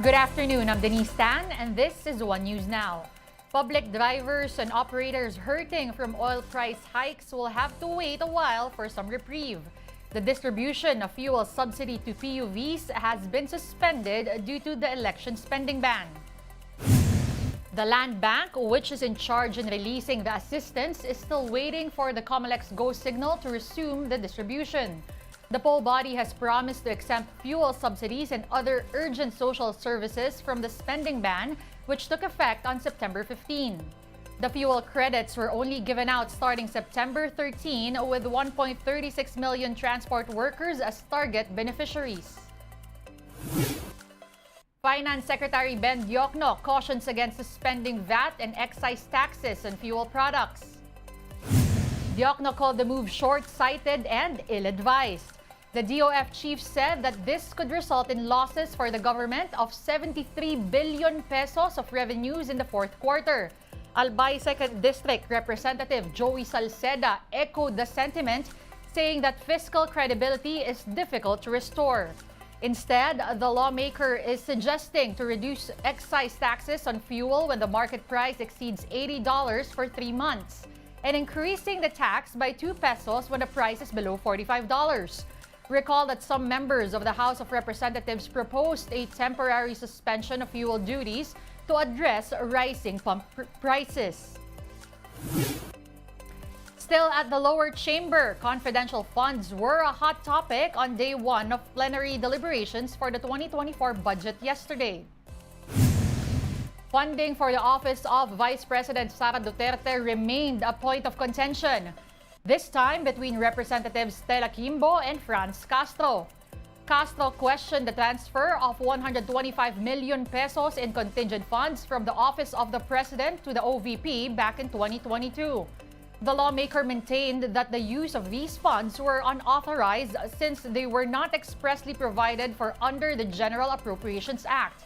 Good afternoon, I'm Denise Tan, and this is One News Now. Public drivers and operators hurting from oil price hikes will have to wait a while for some reprieve. The distribution of fuel subsidy to PUVs has been suspended due to the election spending ban. The Land Bank, which is in charge in releasing the assistance, is still waiting for the COMELEC's go signal to resume the distribution. The poll body has promised to exempt fuel subsidies and other urgent social services from the spending ban, which took effect on September 15. The fuel credits were only given out starting September 13, with 1.36 million transport workers as target beneficiaries. Finance Secretary Ben Diokno cautions against suspending VAT and excise taxes on fuel products. Diokno called the move short-sighted and ill-advised. The DOF chief said that this could result in losses for the government of 73 billion pesos of revenues in the fourth quarter. Albay 2nd District Representative Joey Salceda echoed the sentiment, saying that fiscal credibility is difficult to restore. Instead, the lawmaker is suggesting to reduce excise taxes on fuel when the market price exceeds $80 for 3 months, and increasing the tax by 2 pesos when the price is below $45. Recall that some members of the House of Representatives proposed a temporary suspension of fuel duties to address rising pump prices. Still at the lower chamber, confidential funds were a hot topic on day 1 of plenary deliberations for the 2024 budget yesterday. Funding for the office of Vice President Sara Duterte remained a point of contention, this time between Representatives Stella Quimbo and Franz Castro. Castro questioned the transfer of 125 million pesos in contingent funds from the Office of the President to the OVP back in 2022. The lawmaker maintained that the use of these funds were unauthorized since they were not expressly provided for under the General Appropriations Act.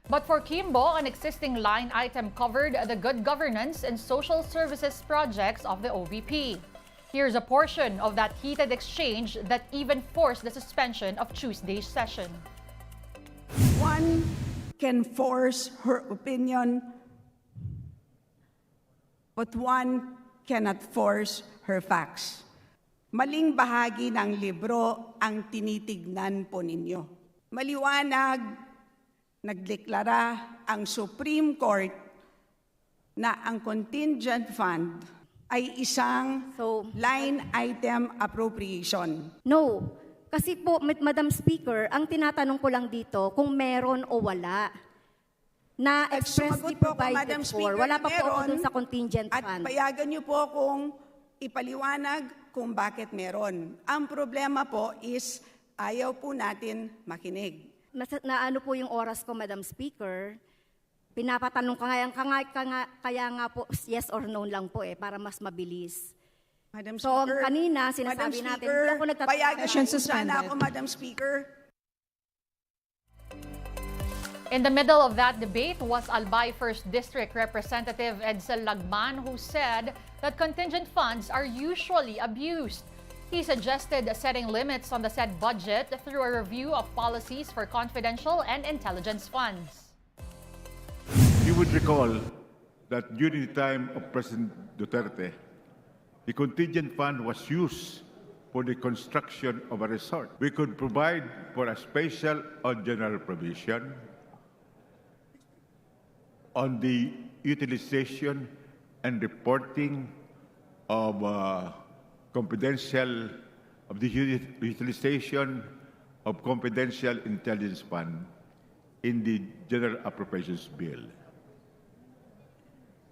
But for Quimbo, an existing line item covered the good governance and social services projects of the OVP. Here's a portion of that heated exchange that even forced the suspension of Tuesday's session. One can force her opinion, but one cannot force her facts. Maling bahagi ng libro ang tinitignan po ninyo. Maliwanag, nagdeklara ang Supreme Court na ang contingent fund ay isang line item appropriation. No. Kasi po, Madam Speaker, ang tinatanong ko lang dito kung meron o wala na expressly provided for. Wala pa po ako dun sa contingent fund. At payagan niyo po kung ipaliwanag kung bakit meron. Ang problema po is ayaw po natin makinig. Naano po yung oras ko, Madam Speaker. Pinapatanong kaya nga po yes or no lang po para mas mabilis. Madam So Speaker, kanina sinasabi natin, hindi ako payagan nagtatanong. sana ako, Madam Speaker. In the middle of that debate was Albay 1st District Representative Edsel Lagman, who said that contingent funds are usually abused. He suggested setting limits on the said budget through a review of policies for confidential and intelligence funds. You would recall that during the time of President Duterte, the contingent fund was used for the construction of a resort. We could provide for a special or general provision on the utilization and reporting of utilization of confidential intelligence fund in the General Appropriations Bill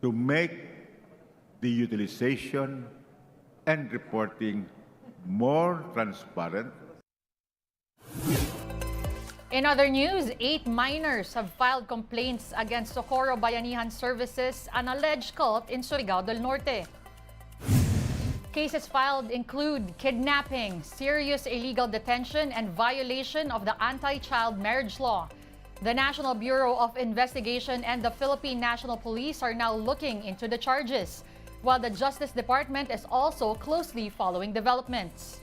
to make the utilization and reporting more transparent. In other news, 8 minors have filed complaints against Socorro Bayanihan Services, an alleged cult in Surigao del Norte. Cases filed include kidnapping, serious illegal detention, and violation of the anti-child marriage law. The National Bureau of Investigation and the Philippine National Police are now looking into the charges, while the Justice Department is also closely following developments.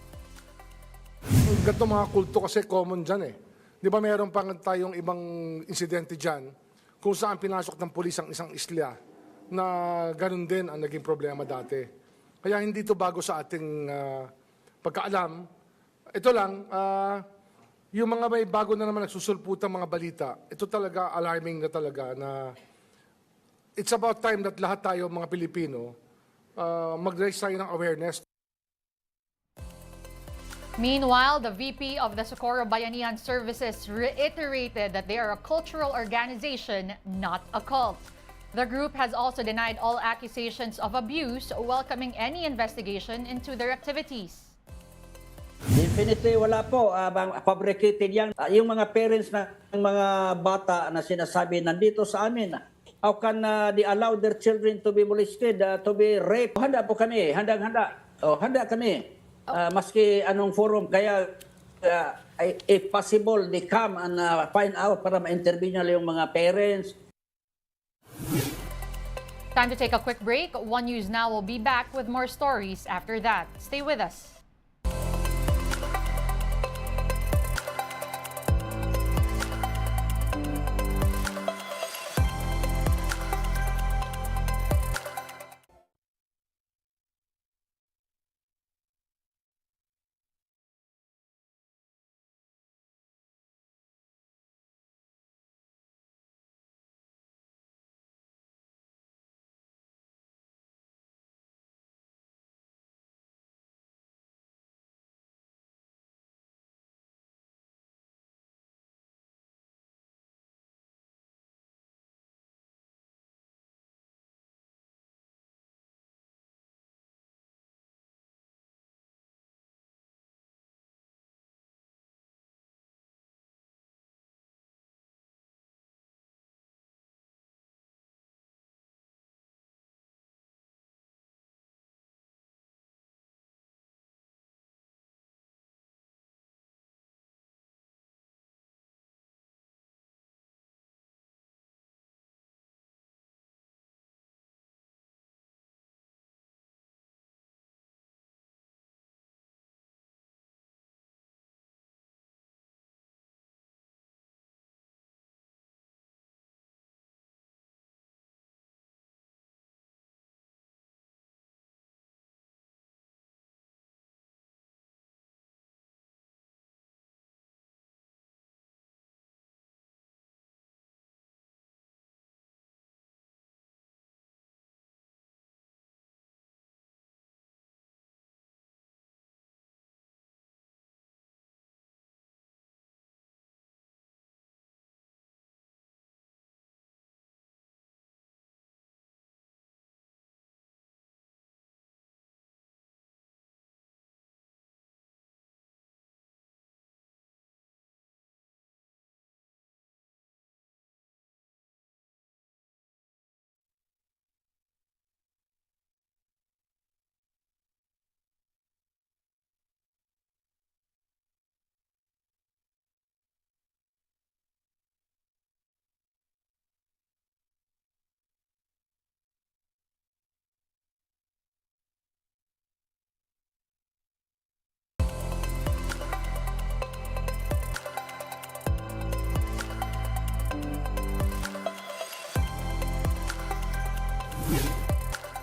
Ganito mga kulto kasi common dyan Di ba meron pang tayong ibang insidente dyan kung saan pinasok ng pulis ang isang isla na ganun din ang naging problema dati. Kaya hindi ito bago sa ating pagkaalam. Ito lang, yung mga may bago na naman nagsusulputang mga balita, ito talaga alarming na talaga na it's about time that lahat tayo mga Pilipino mag-raise tayo ng awareness. Meanwhile, the VP of the Socorro Bayanihan Services reiterated that they are a cultural organization, not a cult. The group has also denied all accusations of abuse, welcoming any investigation into their activities. Definitely wala po, fabricated yan. Yung mga parents ng mga bata na sinasabi nandito sa amin, how can they allow their children to be molested, to be raped? Handa po kami, handang-handa. Handa kami. Maski anong forum, kaya if possible, they come and find out para ma-interview nila yung mga parents. Time to take a quick break. One News Now will be back with more stories after that. Stay with us.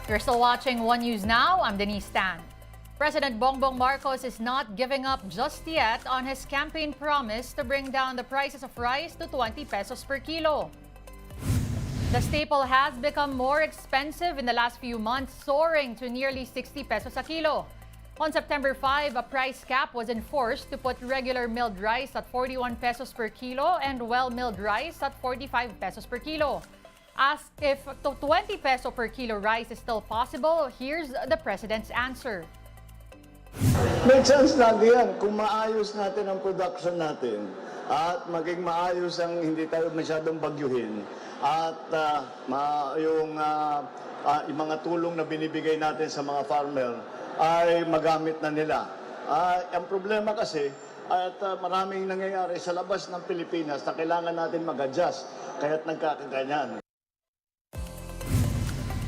You're still watching One News Now. I'm Denise Tan. President Bongbong Marcos is not giving up just yet on his campaign promise to bring down the prices of rice to 20 pesos per kilo. The staple has become more expensive in the last few months, soaring to nearly 60 pesos a kilo. On September 5, a price cap was enforced to put regular milled rice at 41 pesos per kilo and well-milled rice at 45 pesos per kilo. Asked if 20 peso per kilo rice is still possible, here's the president's answer. May chance lagi yan kung maayos natin ang production natin at maging maayos ang hindi tayo masyadong bagyuhin at yung mga tulong na binibigay natin sa mga farmer ay magamit na nila. Ang problema kasi at maraming nangyayari sa labas ng Pilipinas na kailangan natin mag-adjust kaya't nagkakaganyan.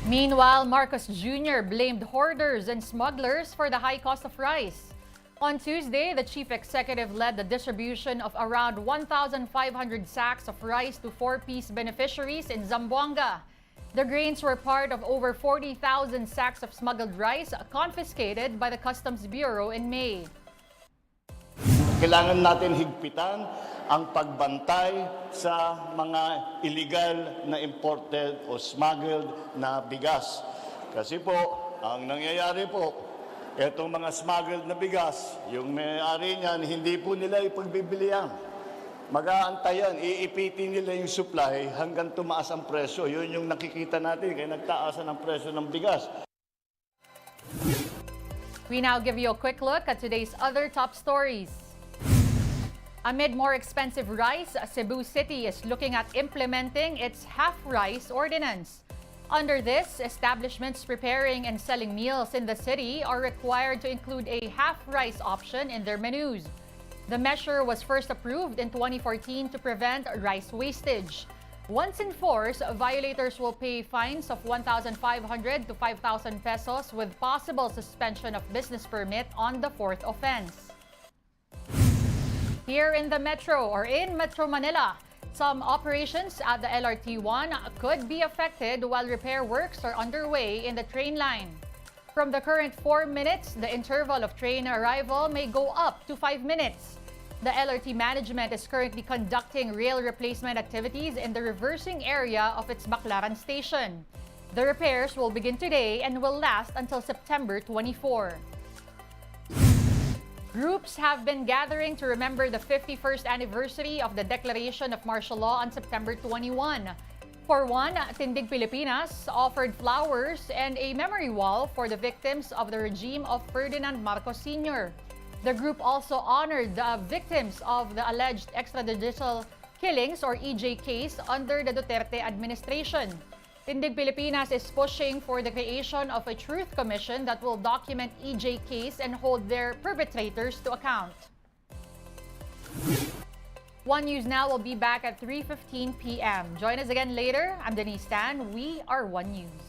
Meanwhile, Marcos Jr. blamed hoarders and smugglers for the high cost of rice. On Tuesday, the chief executive led the distribution of around 1,500 sacks of rice to 4-piece beneficiaries in Zamboanga. The grains were part of over 40,000 sacks of smuggled rice confiscated by the Customs Bureau in May. Kailangan natin higpitan ang pagbantay sa mga illegal na imported o smuggled na bigas. Kasi po, ang nangyayari po, itong mga smuggled na bigas, yung may-ari niyan, hindi po nila ipagbibilihan. Mag-aantayan, iipitin nila yung supply hanggang tumaas ang presyo. Yun yung nakikita natin, kaya nagtaasan ang presyo ng bigas. We now give you a quick look at today's other top stories. Amid more expensive rice, Cebu City is looking at implementing its half-rice ordinance. Under this, establishments preparing and selling meals in the city are required to include a half-rice option in their menus. The measure was first approved in 2014 to prevent rice wastage. Once enforced, violators will pay fines of 1,500 to 5,000 pesos with possible suspension of business permit on the fourth offense. Here in the Metro or in Metro Manila, some operations at the LRT-1 could be affected while repair works are underway in the train line. From the current 4 minutes, the interval of train arrival may go up to 5 minutes. The LRT management is currently conducting rail replacement activities in the reversing area of its Baclaran station. The repairs will begin today and will last until September 24. Groups have been gathering to remember the 51st anniversary of the declaration of martial law on September 21. For one, Tindig Pilipinas offered flowers and a memory wall for the victims of the regime of Ferdinand Marcos Sr. The group also honored the victims of the alleged extrajudicial killings or EJ case under the Duterte administration. Tindig Pilipinas is pushing for the creation of a truth commission that will document EJ case and hold their perpetrators to account. One News Now will be back at 3:15 p.m. Join us again later. I'm Denise Tan. We are One News.